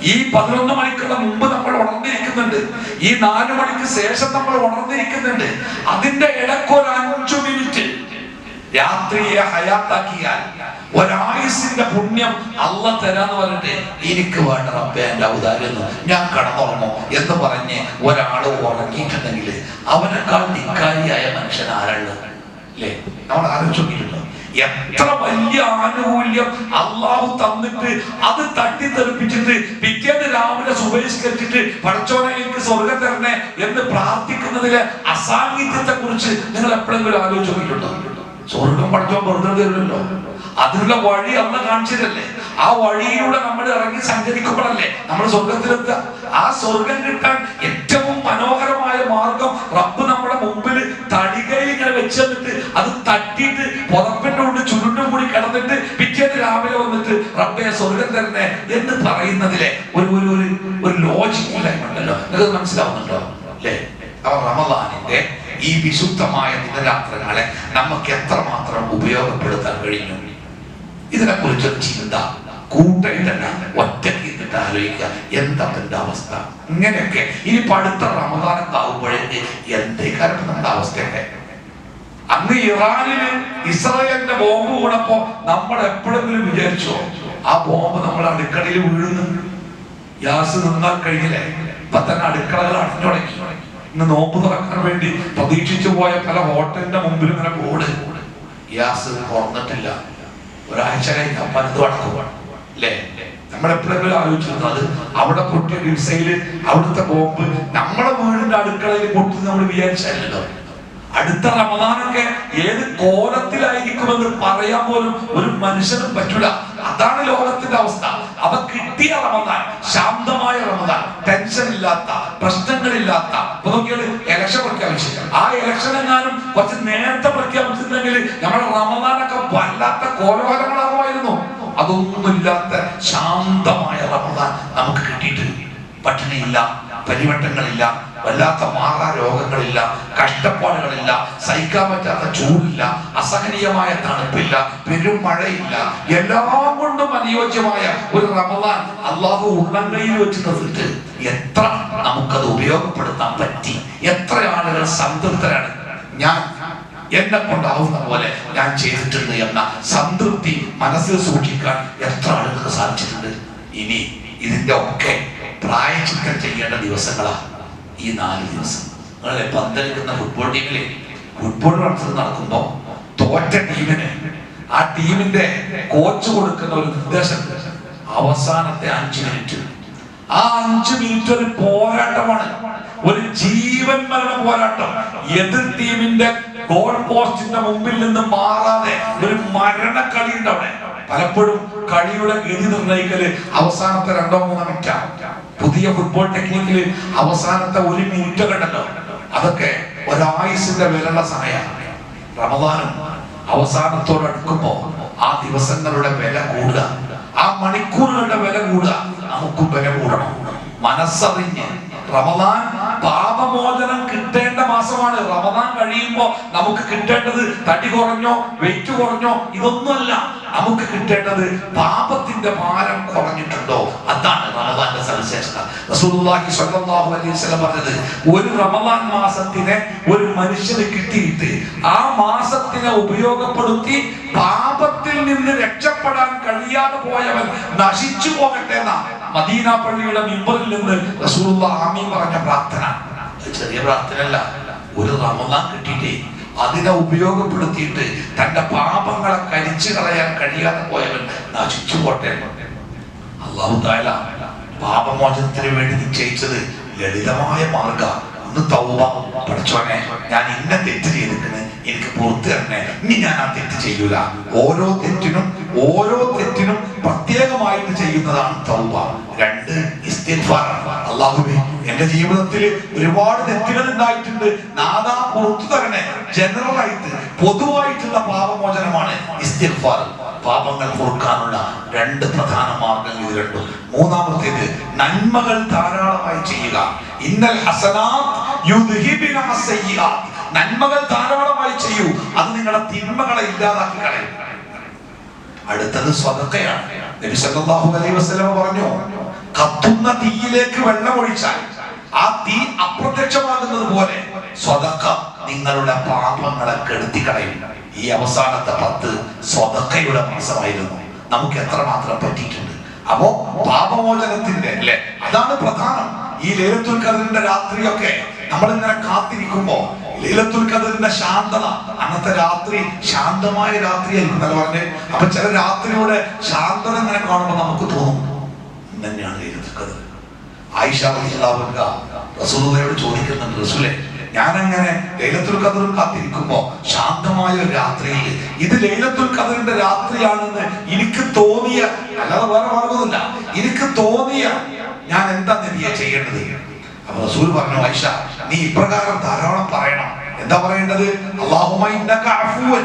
S1: ഈ 11 മണിക്കുള്ള മുമ്പ് നമ്മൾ ഉണർന്നിരിക്കുന്നുണ്ട്. ഈ 4 മണിക്ക് ശേഷം നമ്മൾ ഉണർന്നിരിക്കുന്നുണ്ട്. അതിന്റെ ഇടയ്ക്ക് ഒരു 5 മിനിറ്റ് രാത്രിയെ ഹയാത്താക്കിയാൽ ഒരായുസിന്റെ പുണ്യം അള്ളാ തരാന്ന് പറഞ്ഞിട്ട് എനിക്ക് വേണ്ട റബ്ബേ എന്റെ ഔദാര്യം ഞാൻ കടന്നുറങ്ങോ എന്ന് പറഞ്ഞ് ഒരാള് ഉറങ്ങിയിട്ടുണ്ടെങ്കിൽ അവനേക്കാൾ ധിക്കാരിയായ മനുഷ്യൻ ആരാണ് അല്ലേ? നമ്മൾ ആലോചിച്ച് നോക്കിയിട്ടുണ്ടോ? എത്ര വലിയ ആനുകൂല്യം അള്ളാഹു തന്നിട്ട് അത് തട്ടിത്തെറിപ്പിച്ചിട്ട് പിറ്റേന്ന് രാവിലെ സുബഹിസ്കരിച്ചിട്ട് പടച്ചോനെ എനിക്ക് സ്വർഗം തരണേ എന്ന് പ്രാർത്ഥിക്കുന്നതിലെ അസാന്നിധ്യത്തെ കുറിച്ച് നിങ്ങൾ എപ്പോഴെങ്കിലും ആലോചിച്ച് നോക്കിയിട്ടുണ്ടോ? സ്വർഗം പടച്ചോൻ വെറുതെ തരുമല്ലോ. അതിനുള്ള വഴി അന്ന് കാണിച്ചതല്ലേ? ആ വഴിയിലൂടെ നമ്മൾ ഇറങ്ങി സഞ്ചരിക്കുമ്പോഴല്ലേ നമ്മൾ സ്വർഗത്തിലെത്തുക. ആ സ്വർഗം കിട്ടാൻ ഏറ്റവും മനോഹരമായ മാർഗം റബ്ബ് നമ്മുടെ മുമ്പിൽ തടികയിൽ ഇങ്ങനെ വെച്ചിട്ട് അത് തട്ടിയിട്ട് പുറപ്പിന്റെ ഉള്ളിൽ ചുരുണ്ടും കൂടി കിടന്നിട്ട് പിറ്റേന്ന് രാവിലെ വന്നിട്ട് റബ്ബെ സ്വർഗം തരണേ എന്ന് പറയുന്നതിലെ ഒരു ലോജിക് ഇല്ലായ്മണ്ടല്ലോ. നിങ്ങൾക്ക് മനസ്സിലാവുന്നുണ്ടോ അല്ലേ? അവർ റമദാനിന്റെ ഈ വിശുദ്ധമായ ദിനരാത്രങ്ങളെ നമുക്ക് എത്രമാത്രം ഉപയോഗപ്പെടുത്താൻ കഴിഞ്ഞു? ഇതിനെ കുറിച്ചൊരു ചിന്ത കൂട്ടായിട്ടല്ല, ഒറ്റയ്ക്ക് ഇരുന്നിട്ട് ആലോചിക്കുക എന്താ എന്റെ അവസ്ഥ. ഇങ്ങനെയൊക്കെ ഇനി അടുത്ത റമദാനൊക്കെ ആകുമ്പോഴേക്ക് എന്തേക്കാരം നമ്മുടെ അവസ്ഥയൊക്കെ. അന്ന് ഇറാനില് ഇസ്രായേലിന്റെ ബോംബ് വീണപ്പോ നമ്മൾ എപ്പോഴെങ്കിലും വിചാരിച്ചോ ആ ബോംബ് നമ്മുടെ അടുക്കളയിൽ വീഴുന്നു? ഗ്യാസ് നിന്നാൽ കഴിഞ്ഞില്ലേ? ഇപ്പൊ തന്നെ അടുക്കളകൾ അടഞ്ഞു തുടങ്ങി. ഇന്ന് നോമ്പ് തുറക്കാൻ വേണ്ടി പ്രതീക്ഷിച്ചു പോയ പല ഹോട്ടലിന്റെ മുമ്പിൽ ഇങ്ങനെ ബോർഡ് ഗ്യാസ് തുറന്നിട്ടില്ല, ഒരാഴ്ച കഴിഞ്ഞാൽ പലതും അടക്കും അല്ലേ? നമ്മളെപ്പോഴെങ്കിലും ആലോചിച്ചിരുന്നത് അവിടെ പൊട്ടിയ മിസൈല് അവിടുത്തെ ബോംബ് നമ്മളെ വീടിന്റെ അടുക്കളയിൽ പൊട്ടി നമ്മൾ വിചാരിച്ചല്ലോ. അടുത്ത റമദാനൊക്കെ ഏത് കോലത്തിലായിരിക്കുമെന്ന് പറയാൻ പോലും ഒരു മനുഷ്യനും പറ്റൂല. അതാണ് ലോകത്തിന്റെ അവസ്ഥ. അപ്പൊ കിട്ടിയ റമദാൻ ശാന്തമായ റമദാൻ, ടെൻഷൻ ഇല്ലാത്ത, പ്രശ്നങ്ങളില്ലാത്ത. ഇപ്പൊ നോക്കിയാൽ ഇലക്ഷൻ പ്രഖ്യാപിച്ചു. ആ ഇലക്ഷൻ എങ്ങാനും കുറച്ച് നേരത്തെ പ്രഖ്യാപിച്ചിട്ടുണ്ടെങ്കിൽ നമ്മുടെ റമദാനൊക്കെ വല്ലാത്ത കോലാഹലങ്ങളാകുമായിരുന്നു. അതൊന്നുമില്ലാത്ത ശാന്തമായ റമദാൻ നമുക്ക് കിട്ടിയിട്ട് പട്ടിണിയില്ല, പരിവട്ടങ്ങളില്ല, വല്ലാത്ത മാറാ രോഗങ്ങളില്ല, കഷ്ടപ്പാടുകളില്ല, സഹിക്കാൻ പറ്റാത്ത ചൂടില്ല, അസഹനീയമായ തണുപ്പില്ല, പെരുമഴയില്ല, എല്ലാം കൊണ്ടും അനുയോജ്യമായ ഒരു റമദാൻ അള്ളാഹു ഉള്ളങ്കയിൽ വെച്ച് നിർത്തിട്ട് എത്ര നമുക്കത് ഉപയോഗപ്പെടുത്താൻ പറ്റി? എത്ര ആളുകൾ സംതൃപ്തരാണ്? ഞാൻ എന്നെ കൊണ്ടാവുന്ന പോലെ ഞാൻ ചെയ്തിട്ടുണ്ട് എന്ന സംതൃപ്തി മനസ്സിൽ സൂക്ഷിക്കാൻ എത്ര ആളുകൾക്ക് സാധിച്ചിട്ടുണ്ട്. ഇനി ഇതിന്റെ ഒക്കെ പ്രായശ്ചിത്തം ചെയ്യേണ്ട ദിവസങ്ങളാണ് ഈ 4 ദിവസം. നിങ്ങളെ പന്തലിക്കുന്ന ഫുട്ബോൾ ടീമിലെ ഫുട്ബോൾ മത്സരം നടക്കുമ്പോ തോറ്റ ടീമിന് ആ ടീമിന്റെ കോച്ച് കൊടുക്കുന്ന ഒരു നിർദ്ദേശം, അവസാനത്തെ 5 മിനിറ്റ്, ആ 5 മിനിറ്റ് ഒരു പോരാട്ടമാണ്, ഒരു ജീവൻ മരണ പോരാട്ടം. എതിർ ടീമിന്റെ ഗോൾ പോസ്റ്റിന്റെ മുമ്പിൽ നിന്ന് മാറാതെ ഒരു മരണക്കളി ഉണ്ട് അവിടെ. പലപ്പോഴും കളിയുടെ ഗതി നിർണ്ണയിക്കല് അവസാനത്തെ 2-3 മിനിറ്റാണ്. പുതിയ ഫുട്ബോൾ ടെക്നിക്കില് അവസാനത്തെ 1 മിനിറ്റ് കണ്ടല്ലോ, അതൊക്കെ ഒരായുസിന്റെ വിലയുള്ള സമയമാണ്. റമദാനും അവസാനത്തോടടുക്കുമ്പോ ആ ദിവസങ്ങളുടെ വില കൂടുക, ആ മണിക്കൂറുകളുടെ വില കൂടുക. നമുക്കും വില കൂടണം. മനസ്സറിഞ്ഞ് റമദാൻ പാപമോചനം കിട്ടേണ്ട മാസമാണ്. റമദാൻ കഴിയുമ്പോ നമുക്ക് കിട്ടേണ്ടത് തടി കുറഞ്ഞോ വെയിറ്റ് കുറഞ്ഞോ ഇതൊന്നുമല്ല. നമുക്ക് കിട്ടേണ്ടത് പാപത്തിന്റെ ഭാരം കുറഞ്ഞിട്ടുണ്ടോ, അതാണ് റമദാന്റെ സവിശേഷത. റസൂലുള്ളാഹി സ്വല്ലല്ലാഹു അലൈഹി വസല്ലം പറഞ്ഞത്, ഒരു റമദാൻ മാസത്തിനെ ഒരു മനുഷ്യന് കിട്ടിയിട്ട് ആ മാസത്തിനെ ഉപയോഗപ്പെടുത്തി പാപത്തിൽ നിന്ന് രക്ഷപ്പെടാൻ കഴിയാതെ പോയവൻ നശിച്ചു പോകട്ടെ എന്ന മദീന പള്ളിയുടെ മിമ്പറിൽ നിന്ന് റസൂലുള്ളാഹി ആമീൻ പറഞ്ഞ പ്രാർത്ഥന. ചെറിയ പ്രാർത്ഥനയല്ല. ഒരു റമദാൻ കിട്ടിയിട്ടേ അതിനെ ഉപയോഗപ്പെടുത്തിയിട്ട് തന്റെ പാപങ്ങളെ കരിച്ചു കളയാൻ കഴിയാതെ പോയവൻ നശിച്ചു പോട്ടെ. അല്ലാഹു തആല പാപമോചനത്തിന് വേണ്ടി നിശ്ചയിച്ചത് ലളിതമായ മാർഗ്ഗം. ഒന്ന് തൗബ. പഠിച്ചോനെ, ഞാൻ ഇന്ന തെറ്റ് ചെയ്തിരിക്കുന്നു, എനിക്ക് പുറത്തു തരണേ, ഇനി ഞാൻ ആ തെറ്റ് ചെയ്യൂല. ഓരോ തെറ്റിനും പ്രത്യേകമായിട്ട് ചെയ്യുന്നതാണ് തൗബ. 2 ഇസ്തിഗ്ഫാർ. അല്ലാഹുവേ, എന്റെ ജീവിതത്തിൽ ഒരുപാട് തെറ്റുകൾ ഉണ്ടായിട്ടുണ്ട്, നാദാ പുറത്തു തരണേ. ജനറൽ ആയിട്ട് പൊതുവായിട്ടുള്ള പാപമോചനമാണ് ഇസ്തിഗ്ഫാർ. പാപങ്ങൾ പൊറുക്കാനുള്ള 2 പ്രധാന മാർഗങ്ങൾ ഇത് രണ്ടും. മൂന്നാമത്തേത് നന്മകൾ ധാരാളമായി ചെയ്യുക. ഇന്നൽ ഹസനാത്ത് യുദ്ഹിബിന അസ്സയ്യിആത്ത്. നന്മകൾ ധാരാളമായി ചെയ്യൂ, അത് നിങ്ങളുടെ തിന്മകളെ ഇല്ലാതാക്കി കളയും. അടുത്തത് സ്വതക്കയാണ്. നബി സല്ലല്ലാഹു അലൈഹി വസല്ലം പറഞ്ഞു, കത്തുന്ന തീയിലേക്ക് വെള്ളം ഒഴിച്ചാൽ ആ തീ അപ്രത്യക്ഷമാകുന്നത് പോലെ സ്വതക്ക നിങ്ങളുടെ പാപങ്ങളെ കെടുത്തി കളയും. ഈ അവസാനത്തെ 10 സ്വതക്കയുടെ മാസമായിരുന്നു. നമുക്ക് എത്രമാത്രം പറ്റിയിട്ടുണ്ട്. അപ്പോ പാപമോചനത്തിന്റെ അല്ലെ, അതാണ് പ്രധാനം. ഈ ലൈലത്തുൽ ഖദ്റിന്റെ രാത്രിയൊക്കെ നമ്മളിങ്ങനെ കാത്തിരിക്കുമ്പോ ലൈലത്തുൽ ഖദ്റിന്റെ ശാന്തത, അന്നത്തെ രാത്രി ശാന്തമായ രാത്രിയായിരിക്കും എന്നല്ല പറഞ്ഞേ. അപ്പൊ ചില രാത്രിയുടെ ശാന്തത ഇങ്ങനെ കാണുമ്പോൾ നമുക്ക് തോന്നും തന്നെയാണ് ലൈലത്തുൽ ഖദ്ർ. ആയിഷ റളിയല്ലാഹു അൻഹ റസൂലുള്ളാഹിയോട് ചോദിക്കുന്നുണ്ട്, റസൂലേ, ഞാനങ്ങനെ ലൈലത്തുൽ ഖദ്റും കാത്തിരിക്കുമ്പോ ശാന്തമായ ഒരു രാത്രിയിൽ ഇത് ലൈലത്തുൽ ഖദ്റിന്റെ രാത്രിയാണെന്ന് എനിക്ക് തോന്നിയ, അല്ലാതെ വേറെ മാർഗമൊന്നുമില്ല, എനിക്ക് തോന്നിയ ഞാൻ എന്താ നബിയെ ചെയ്യേണ്ടത്? അപ്പൊ റസൂൽ പറഞ്ഞു, ആയിഷ, നീ ഇപ്രകാരം ധാരാളം പറയണം. എന്താ പറയേണ്ടത്? അല്ലാഹുമ്മ ഇന്നക അഫ്വൻ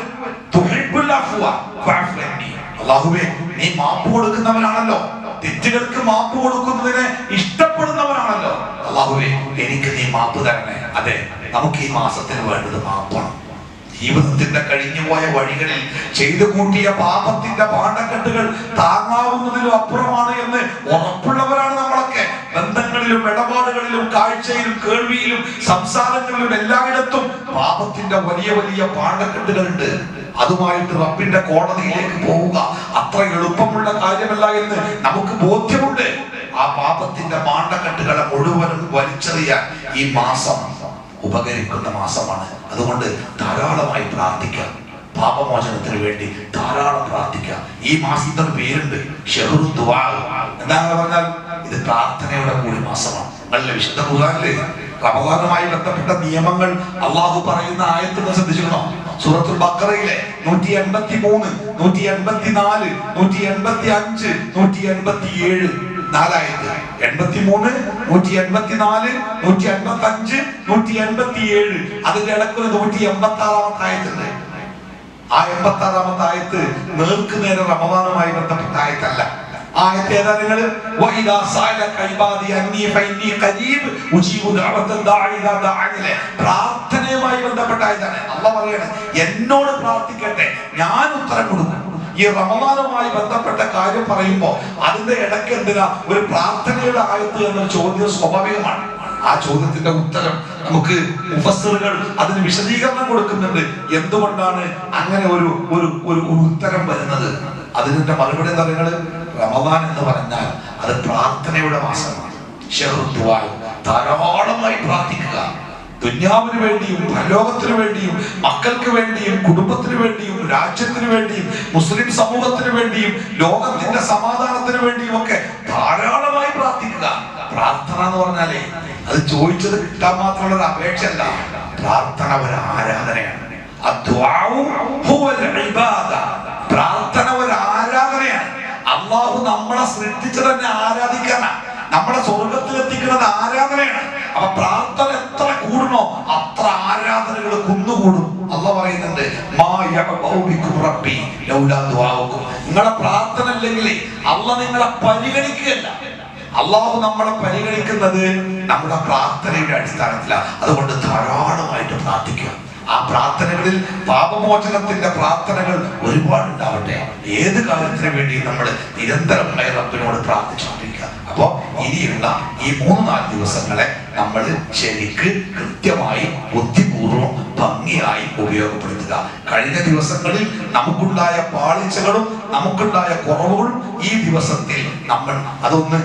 S1: തുഹിബ്ബുൽ അഫ്വ ഫഅഫു അന്നി. അല്ലാഹുവേ, നീ മാപ്പ് കൊടുക്കുന്നവനാണല്ലോ, തെറ്റുകൾക്ക് മാപ്പ് കൊടുക്കുന്നതിനെ ഇഷ്ടപ്പെടുന്നവനാണല്ലോ. അല്ലാഹുവേ, എനിക്ക് നീ മാപ്പ് തരണേ. അതെ, നമുക്ക് ഈ മാസത്തിന് വേണ്ടത് മാപ്പാണ്. ജീവിതത്തിന്റെ കഴിഞ്ഞുപോയ വഴികളിൽ ചെയ്തു കൂട്ടിയ പാപത്തിന്റെ പാണ്ടക്കെട്ടുകൾ താങ്ങാവുന്നതിലും അപ്പുറമാണ് എന്ന് ഉറപ്പുള്ളവരാണ് നമ്മളൊക്കെ. ബന്ധങ്ങളിലും ഇടപാടുകളിലും കാഴ്ചയിലും കേൾവിയിലും സംസാരങ്ങളിലും എല്ലായിടത്തും പാപത്തിന്റെ വലിയ വലിയ പാണ്ടക്കെട്ടുകളുണ്ട്. അതുമായിട്ട് റബ്ബിന്റെ കോടതിയിലേക്ക് പോവുക അത്ര എളുപ്പമുള്ള കാര്യമല്ല എന്ന് നമുക്ക് ബോധ്യമുണ്ട്. ആ പാപത്തിന്റെ പാണ്ടക്കെട്ടുകളെ മുഴുവനും വലിച്ചെറിയാൻ ഈ മാസം ഉപകരിക്കുന്ന മാസമാണ്. അതുകൊണ്ട് ധാരാളമായി പ്രാർത്ഥിക്കാം, പാപമോചനത്തിന് വേണ്ടി ധാരാളം പ്രാർത്ഥിക്കാം. ഈ മാസത്തിന് പേരുണ്ട് ഷഹ്റു ദുആ. എന്താണെന്ന് പറഞ്ഞാൽ ഇത് പ്രാർത്ഥനയുടെ കൂടി മാസമാണ്. നല്ല വിശുദ്ധ ഖുർആനിലെ റമദാനുമായി ബന്ധപ്പെട്ട നിയമങ്ങൾ അള്ളാഹു പറയുന്ന ആയത്തുകൾ ശ്രദ്ധിച്ചിരുന്നോ? സൂറത്തുൽ ബഖറയിലെ 183, 184, 185, 187 4ആയത്ത്. 83, 184, 185, 187. അതിന്റെ ഇടയ്ക്ക് 186 ആയത്തുണ്ട്. ആ 86 ആയത്ത് നേർക്ക് നേരെ റമദാനുമായി ബന്ധപ്പെട്ട ആയത്തല്ല. ആയത്ത് ഏതാ നിങ്ങൾ? വഇദാ സഅലക ഇബാദി അന്നി ഫഇന്നി ഖരീബ് ഉജീബു ദഅവത ദാഇ ഇദാ ദഅനി. പ്രാർത്ഥനയുമായി ബന്ധപ്പെട്ട ആയതാണ്. അല്ലാഹു പറയാണ്, എന്നോട് പ്രാർത്ഥിക്കട്ടെ, ഞാൻ ഉത്തരം കൊടുക്കും. ഈ റമദാനുമായി ബന്ധപ്പെട്ട കാര്യം പറയുമ്പോൾ അതിന്റെ ഇടയ്ക്ക് എന്തിനാ ഒരു പ്രാർത്ഥനയുടെ ആയത്ത് എന്ന ചോദ്യം സ്വാഭാവികമാണ്. ആ ചോദ്യത്തിന്റെ ഉത്തരം നമുക്ക് മുഫസ്സിറുകൾ അതിന് വിശദീകരണം കൊടുക്കുന്നുണ്ട്. എന്തുകൊണ്ടാണ് അങ്ങനെ ഒരു ഒരു ഒരു ഉത്തരം വരുന്നത്? അതിന്റെ മറുപടി എന്താ? നിങ്ങൾ റമദാൻ എന്ന് പറഞ്ഞാൽ അത് പ്രാർത്ഥനയുടെ മാസമാണ്. ധാരാളമായി പ്രാർത്ഥിക്കുക. ദുന്യാവിന് വേണ്ടിയും പരലോകത്തിന് വേണ്ടിയും മക്കൾക്ക് വേണ്ടിയും കുടുംബത്തിന് വേണ്ടിയും രാജ്യത്തിന് വേണ്ടിയും മുസ്ലിം സമൂഹത്തിന് വേണ്ടിയും ലോകത്തിന്റെ സമാധാനത്തിന് വേണ്ടിയും ഒക്കെ ധാരാളമായി പ്രാർത്ഥിക്കുക. പ്രാർത്ഥന എന്ന് പറഞ്ഞാലേ അത് ചോദിച്ചത് കിട്ടാൻ മാത്രമുള്ള ഒരു അപേക്ഷയല്ല. പ്രാർത്ഥന ഒരു ആരാധനയാണ്. പ്രാർത്ഥന ഒരു ആരാധനയാണ്. അള്ളാഹു നമ്മളെ സൃഷ്ടിച്ചത് തന്നെ ആരാധിക്കാനാണ്. നമ്മളെ സ്വർഗത്തിലെത്തിക്കുന്നത് ആരാധനയാണ്. അപ്പൊ പ്രാർത്ഥന എത്ര കൂടണോ അത്ര ആരാധനകൾ കുന്നുകൂടും. അള്ളാഹ് പറയുന്നുണ്ട്, നിങ്ങളെ പ്രാർത്ഥന അല്ലെങ്കിൽ അള്ളാഹ് നിങ്ങളെ പരിഗണിക്കുകയല്ല. അള്ളാഹു നമ്മളെ പരിഗണിക്കുന്നത് നമ്മുടെ പ്രാർത്ഥനയുടെ അടിസ്ഥാനത്തിലാണ്. അതുകൊണ്ട് ധാരാളമായിട്ട് പ്രാർത്ഥിക്കുക. ആ പ്രാർത്ഥനകളിൽ പാപമോചനത്തിന്റെ പ്രാർത്ഥനകൾ ഒരുപാട് ഉണ്ടാവട്ടെ. ഏത് കാര്യത്തിന് വേണ്ടി നമ്മൾ നിരന്തരമായി റബ്ബിനോട് പ്രാർത്ഥിച്ചുകൊണ്ടിരിക്കുക. അപ്പോ ഇനിയുള്ള ഈ 3-4 ദിവസങ്ങളെ നമ്മൾ ശരിക്ക് കൃത്യമായി ബുദ്ധിപൂർവം ഭംഗിയായി ഉപയോഗപ്പെടുത്തുക. കഴിഞ്ഞ ദിവസങ്ങളിൽ നമുക്കുണ്ടായ പാളിച്ചകളും നമുക്കുണ്ടായ കുറവുകളും ഈ ദിവസത്തിൽ നമ്മൾ അതൊന്ന്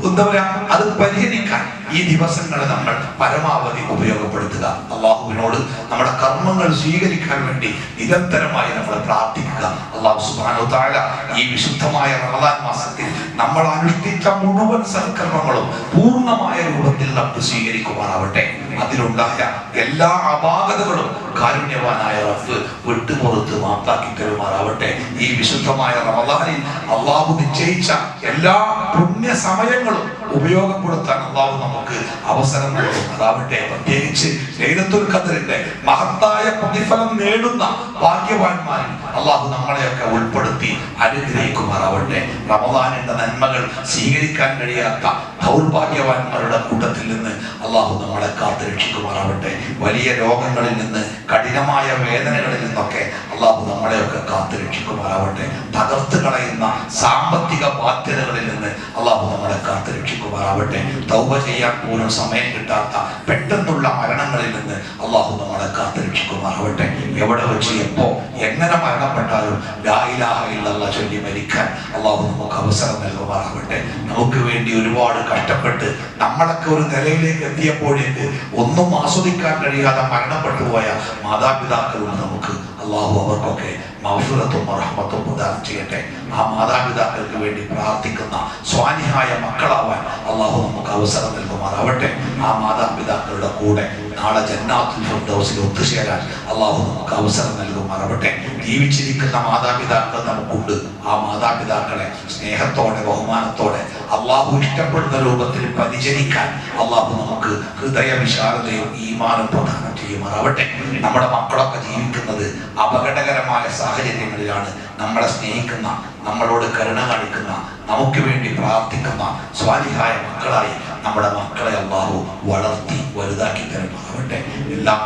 S1: എന്താ പറയാ അത് പരിഹരിക്കാൻ ഈ ദിവസങ്ങളെ നമ്മൾ പരമാവധി ഉപയോഗപ്പെടുത്തുക. അള്ളാഹുവിനോട് നമ്മുടെ കർമ്മങ്ങൾ സ്വീകരിക്കാൻ വേണ്ടി നിരന്തരമായി നമ്മൾ പ്രാർത്ഥിക്കുക. അള്ളാഹു സുബ്ഹാനഹു വ തആല ഈ വിശുദ്ധമായ റമദാൻ മാസത്തിൽ നമ്മൾ അനുഷ്ഠിച്ച മുഴുവൻ സൽക്കർമ്മങ്ങളും പൂർണ്ണമായ രൂപത്തിൽ നമുക്ക് സ്വീകരിക്കുമാറാവട്ടെ. അതിലുണ്ടായ എല്ലാ അപാകതകളും കാരുണ്യവാനായ റബ്ബ് വിട്ടുപുറത്ത് മാപ്പാക്കി തരുമാറാവട്ടെ. ഈ വിശുദ്ധമായ റമദാനിൽ അള്ളാഹു നിശ്ചയിച്ച എല്ലാ പുണ്യ സമയങ്ങളും ഉപയോഗപ്പെടുത്താൻ അള്ളാഹു നമുക്ക് അവസരം നൽകുന്നതാവട്ടെ. പ്രത്യേകിച്ച് ലൈലത്തുൽ ഖദ്റിന്റെ മഹത്തായ പ്രതിഫലം നേടുന്ന ഭാഗ്യവാന്മാരിൽ അള്ളാഹു നമ്മളെയൊക്കെ ഉൾപ്പെടുത്തി അനുഗ്രഹിക്കുമാറാവട്ടെ. റമദാനിന്റെ നന്മകൾ സ്വീകരിക്കാൻ കഴിയാത്ത ദൗർഭാഗ്യവാന്മാരുടെ കൂട്ടത്തിൽ നിന്ന് അള്ളാഹു നമ്മളെ കാത്തു രക്ഷിക്കുമാറാവട്ടെ. വലിയ രോഗങ്ങളിൽ നിന്ന്, കഠിനമായ വേദനകളിൽ നിന്നൊക്കെ അള്ളാഹു നമ്മളെയൊക്കെ കാത്തു രക്ഷിക്കുമാറാവട്ടെ. തകർത്ത് കളയുന്ന സാമ്പത്തിക ബാധ്യതകളിൽ നിന്ന് അള്ളാഹു നമ്മളെ കാത്തു രക്ഷിക്കുമാറാവട്ടെ. തൗബ ചെയ്യാൻ പോലും സമയം കിട്ടാത്ത പെട്ടെന്നുള്ള മരണങ്ങളിൽ നിന്ന് അള്ളാഹു നമ്മളെ കാത്തു രക്ഷിക്കുമാറാവട്ടെ. എവിടെ വെച്ച് എപ്പോ എങ്ങനെ മരണപ്പെട്ടാലും ലാ ഇലാഹ ഇല്ലല്ലാഹ് ചൊല്ലി മരിക്കാൻ അള്ളാഹു നമുക്ക് അവസരം നൽകുമാറാവട്ടെ. നമുക്ക് വേണ്ടി ഒരുപാട് കഷ്ടപ്പെട്ട് നമ്മളൊക്കെ ഒരു നിലയിലേക്ക് എത്തിയപ്പോഴേക്ക് ഒന്നും ആസ്വദിക്കാൻ കഴിയാതെ മരണപ്പെട്ടു പോയ മാതാപിതാക്കളുണ്ട് നമുക്ക്. അള്ളാഹു അവർക്കൊക്കെ മഗ്ഫിറത്തും റഹ്മത്തും പ്രദാനം ചെയ്യട്ടെ. ആ മാതാപിതാക്കൾക്ക് വേണ്ടി പ്രാർത്ഥിക്കുന്ന സ്വാലിഹായ മക്കളാവാൻ അള്ളാഹു നമുക്ക് അവസരം നൽകുമാറാവട്ടെ. ആ മാതാപിതാക്കളുടെ കൂടെ നാളെ ജന്നാത്തുൽ ഫിർദൗസിൽ ഒത്തുചേരാൻ അള്ളാഹു നമുക്ക് അവസരം നൽകുമാറാവട്ടെ. ജീവിച്ചിരിക്കുന്ന മാതാപിതാക്കൾ നമുക്കുണ്ട്. ആ മാതാപിതാക്കളെ സ്നേഹത്തോടെ ബഹുമാനത്തോടെ അള്ളാഹു ഇഷ്ടപ്പെടുന്ന രൂപത്തിൽ പരിചരിക്കാൻ അള്ളാഹു നമുക്ക് ഹൃദയ വിശാലതയും ഈമാനും പ്രദാനം ചെയ്യുമാറാവട്ടെ. നമ്മുടെ മക്കളൊക്കെ ജീവിക്കുന്നത് അപകടകരമായ സാഹചര്യങ്ങളിലാണ്. നമ്മളെ സ്നേഹിക്കുന്ന, നമ്മളോട് കരുണ കാണിക്കുന്ന, നമുക്ക് വേണ്ടി പ്രാർത്ഥിക്കുന്ന സ്വാലിഹായ മക്കളായി നമ്മുടെ മക്കളെ അള്ളാഹു വളർത്തി വലുതാക്കി തരുമാറാവട്ടെ. എല്ലാം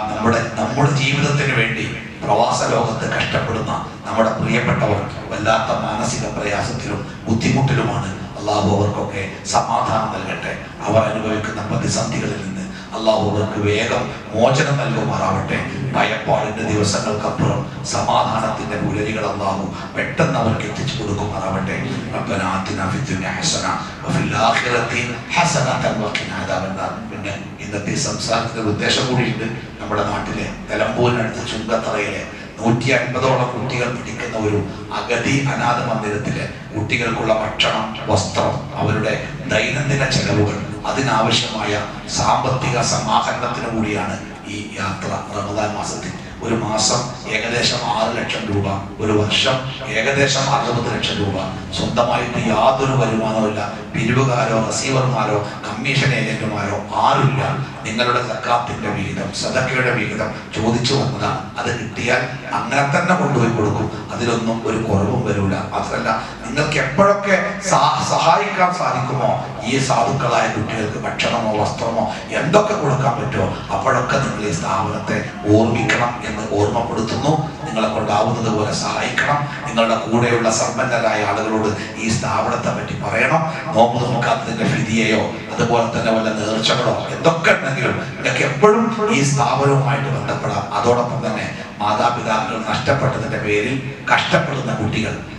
S1: നമ്മുടെ ജീവിതത്തിന് വേണ്ടി പ്രവാസ ലോകത്ത് കഷ്ടപ്പെടുന്ന നമ്മുടെ പ്രിയപ്പെട്ടവർ വല്ലാത്ത മാനസിക പ്രയാസത്തിലും ബുദ്ധിമുട്ടിലുമാണ്. അള്ളാഹു അവർക്കൊക്കെ സമാധാനം നൽകട്ടെ. അവർ അനുഭവിക്കുന്ന പ്രതിസന്ധികളിൽ നിന്ന് അള്ളാഹു അവർക്ക് വേഗം മോചനം നൽകുമാറാവട്ടെ. ഭയപ്പാടിന്റെ ദിവസങ്ങൾക്കപ്പുറം സമാധാനത്തിന്റെ പുലരികൾ അള്ളാഹു പെട്ടെന്ന് അവർക്ക് എത്തിച്ചു കൊടുക്കുമാറാവട്ടെ. റബ്ബനാ ആതിനാ ഫിദ്ദുനിയ ഹസന വഫിൽ ആഖിറതി ഹസനതൻ വഖിനാ അദാബന്നാർ. പിന്നെ ഇന്നത്തെ സംസാരത്തിന്റെ ഉദ്ദേശം കൂടിയുണ്ട്. നമ്മുടെ നാട്ടിലെ നിലമ്പൂരിനടുത്ത് ചുങ്കത്തറയിലെ 150ഓളം കുട്ടികൾ പഠിക്കുന്ന ഒരു അഗതി അനാഥ മന്ദിരത്തിലെ കുട്ടികൾക്കുള്ള ഭക്ഷണം, വസ്ത്രം, അവരുടെ ദൈനംദിന ചെലവുകൾ, അതിനാവശ്യമായ സാമ്പത്തിക സമാഹരണത്തിന് കൂടിയാണ് ഈ യാത്ര. റമദാൻ മാസത്തിൽ ഒരു മാസം ഏകദേശം 6 ലക്ഷം രൂപ, ഒരു വർഷം ഏകദേശം 60 ലക്ഷം രൂപ. സ്വന്തമായിട്ട് യാതൊരു വരുമാനവുമില്ല. പിരിവുകാരോ റസീവർമാരോ കമ്മീഷൻ ഏജന്റുമാരോ ആരുമില്ല. നിങ്ങളുടെ സക്കാത്തിന്റെ വിഹിതം, സദക്കയുടെ വിഹിതം ചോദിച്ചു വന്നതാണ്. അത് കിട്ടിയാൽ അങ്ങനെ തന്നെ കൊണ്ടുപോയി കൊടുക്കും. അതിലൊന്നും ഒരു കുറവും വരില്ല. മാത്രമല്ല, നിങ്ങൾക്ക് എപ്പോഴൊക്കെ സഹായിക്കാൻ സാധിക്കുമോ ഈ സാധുക്കളായ കുട്ടികൾക്ക് ഭക്ഷണമോ വസ്ത്രമോ എന്തൊക്കെ കൊടുക്കാൻ പറ്റുമോ അപ്പോഴൊക്കെ നിങ്ങൾ ഈ സ്ഥാപനത്തെ ഓർമ്മിക്കണം എന്ന് ഓർമ്മപ്പെടുത്തുന്നു. നിങ്ങളെ കൊണ്ടാവുന്നത് പോലെ സഹായിക്കണം. നിങ്ങളുടെ കൂടെയുള്ള സമ്പന്നരായ ആളുകളോട് ഈ സ്ഥാപനത്തെ പറ്റി പറയണം. നോമ്പ് നോക്കാത്തതിന്റെ ഫിദിയയോ അതുപോലെ തന്നെ വല്ല നേർച്ചകളോ എന്തൊക്കെ ഉണ്ടെങ്കിലും നിങ്ങൾക്ക് എപ്പോഴും ഈ സ്ഥാപനവുമായിട്ട് ബന്ധപ്പെടാം. അതോടൊപ്പം തന്നെ മാതാപിതാക്കൾ നഷ്ടപ്പെട്ടതിന്റെ പേരിൽ കഷ്ടപ്പെടുന്ന കുട്ടികൾ